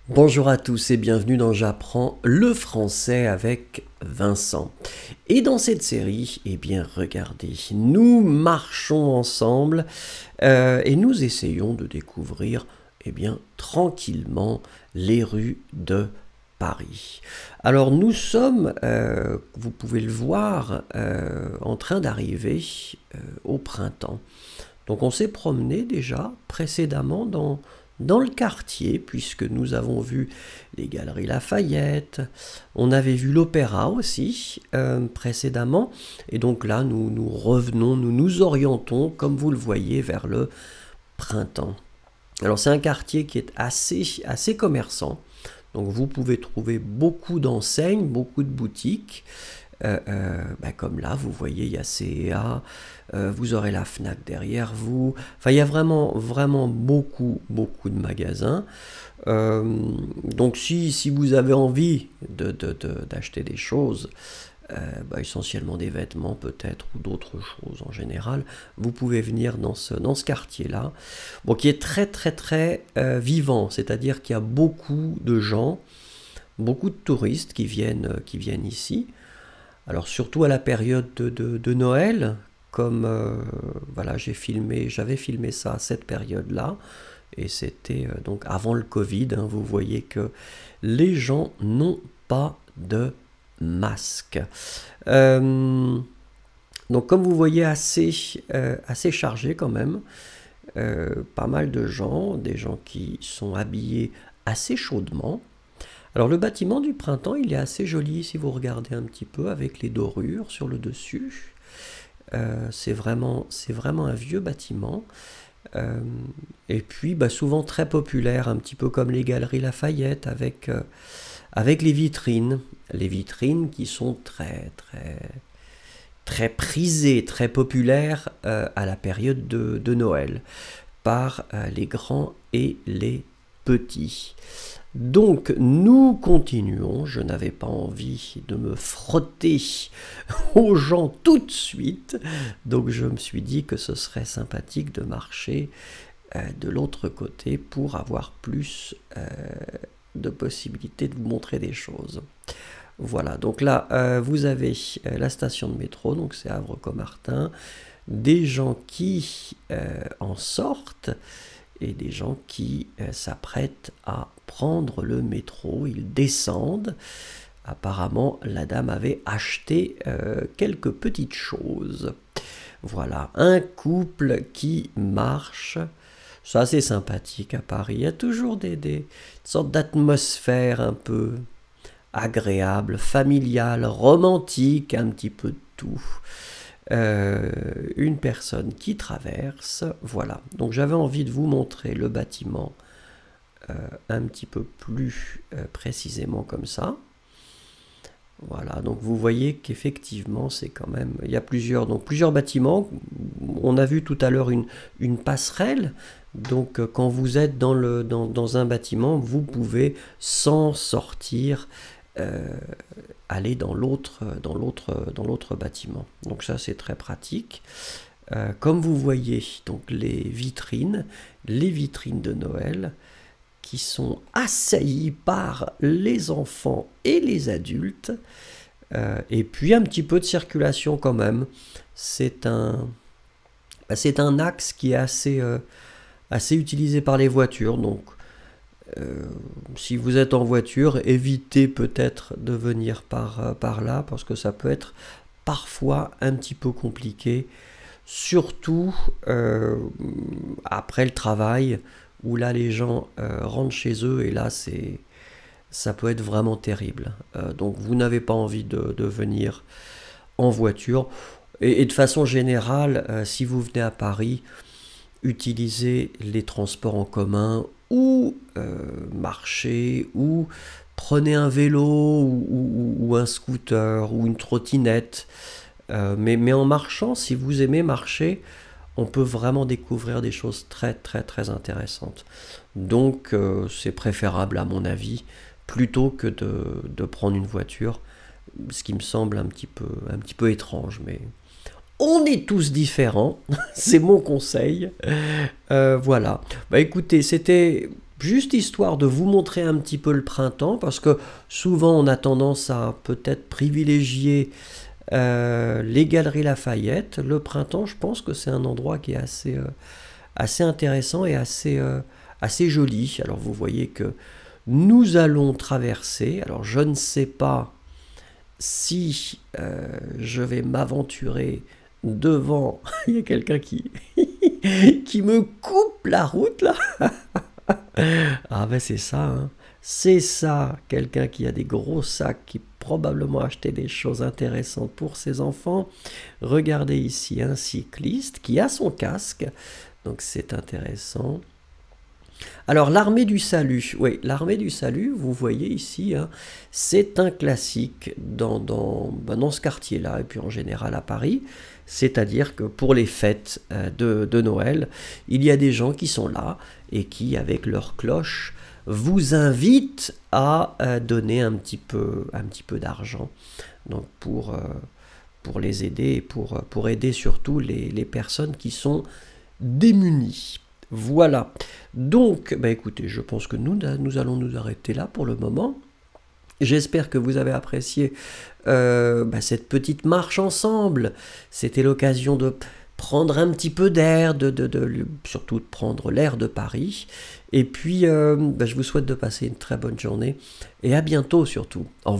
Bonjour à tous et bienvenue dans J'apprends le français avec Vincent. Et dans cette série, eh bien regardez, nous marchons ensemble et nous essayons de découvrir eh bien tranquillement les rues de Paris. Alors nous sommes, vous pouvez le voir, en train d'arriver au printemps. Donc on s'est promené déjà précédemment dans le quartier, puisque nous avons vu les Galeries Lafayette, on avait vu l'Opéra aussi précédemment, et donc là nous revenons, nous nous orientons, comme vous le voyez, vers le printemps. Alors c'est un quartier qui est assez commerçant, donc vous pouvez trouver beaucoup d'enseignes, beaucoup de boutiques, comme là, vous voyez, il y a CEA, vous aurez la Fnac derrière vous. Enfin, il y a vraiment beaucoup de magasins. Donc, si vous avez envie d'acheter des choses, essentiellement des vêtements peut-être ou d'autres choses en général, vous pouvez venir dans ce quartier-là, bon, qui est très vivant, c'est-à-dire qu'il y a beaucoup de gens, beaucoup de touristes qui viennent ici. Alors surtout à la période de Noël, comme voilà, j'avais filmé ça à cette période-là, et c'était donc avant le Covid, hein, vous voyez que les gens n'ont pas de masque. Euh, donc comme vous voyez, assez chargé quand même, pas mal de gens, des gens qui sont habillés assez chaudement. Alors le bâtiment du printemps, il est assez joli si vous regardez un petit peu avec les dorures sur le dessus. C'est vraiment un vieux bâtiment. Euh, et puis souvent très populaire, un petit peu comme les Galeries Lafayette avec les vitrines. Les vitrines qui sont très prisées, très populaires à la période de Noël par les grands et les petits. Donc nous continuons, je n'avais pas envie de me frotter aux gens tout de suite, donc je me suis dit que ce serait sympathique de marcher de l'autre côté pour avoir plus de possibilités de vous montrer des choses. Voilà, donc là vous avez la station de métro, donc c'est Havre-Commartin, des gens qui en sortent et des gens qui s'apprêtent à prendre le métro. Ils descendent. Apparemment, la dame avait acheté quelques petites choses. Voilà, un couple qui marche. C'est assez sympathique à Paris. Il y a toujours des sortes d'atmosphère un peu agréable, familiale, romantique, un petit peu de tout. Une personne qui traverse, voilà. Donc j'avais envie de vous montrer le bâtiment un petit peu plus précisément comme ça. Voilà, donc vous voyez qu'effectivement c'est quand même, il y a plusieurs bâtiments. On a vu tout à l'heure une passerelle. Donc quand vous êtes dans un bâtiment, vous pouvez sans sortir euh, aller dans l'autre bâtiment. Donc ça c'est très pratique. Comme vous voyez, donc les vitrines de Noël qui sont assaillies par les enfants et les adultes. Et puis un petit peu de circulation quand même. C'est un axe qui est assez utilisé par les voitures. Donc si vous êtes en voiture, évitez peut-être de venir par là parce que ça peut être parfois un petit peu compliqué, surtout après le travail où là les gens rentrent chez eux et là ça peut être vraiment terrible. Donc vous n'avez pas envie de venir en voiture. Et de façon générale, si vous venez à Paris, utilisez les transports en commun ou marchez ou prenez un vélo ou un scooter ou une trottinette. Mais en marchant, si vous aimez marcher, on peut vraiment découvrir des choses très intéressantes. Donc c'est préférable à mon avis plutôt que de prendre une voiture, ce qui me semble un petit peu étrange, mais on est tous différents, c'est mon conseil. Voilà. Écoutez, c'était juste histoire de vous montrer un petit peu le printemps, parce que souvent on a tendance à peut-être privilégier les Galeries Lafayette. Le printemps, je pense que c'est un endroit qui est assez intéressant et assez joli. Alors vous voyez que nous allons traverser, alors je ne sais pas si je vais m'aventurer devant, il y a quelqu'un qui me coupe la route là. Ah ben c'est ça, hein. C'est ça, quelqu'un qui a des gros sacs, qui probablement a acheté des choses intéressantes pour ses enfants. Regardez ici un cycliste qui a son casque, donc c'est intéressant. Alors l'armée du salut, oui, l'armée du salut, vous voyez ici, hein, c'est un classique dans ce quartier-là, et puis en général à Paris, c'est-à-dire que pour les fêtes de Noël, il y a des gens qui sont là et qui, avec leur cloche, vous invitent à donner un petit peu d'argent, donc pour les aider et pour aider surtout les personnes qui sont démunies. Voilà. Donc, bah écoutez, je pense que nous allons nous arrêter là pour le moment. J'espère que vous avez apprécié cette petite marche ensemble. C'était l'occasion de prendre un petit peu d'air, surtout de prendre l'air de Paris. Et puis, je vous souhaite de passer une très bonne journée et à bientôt surtout. Au revoir.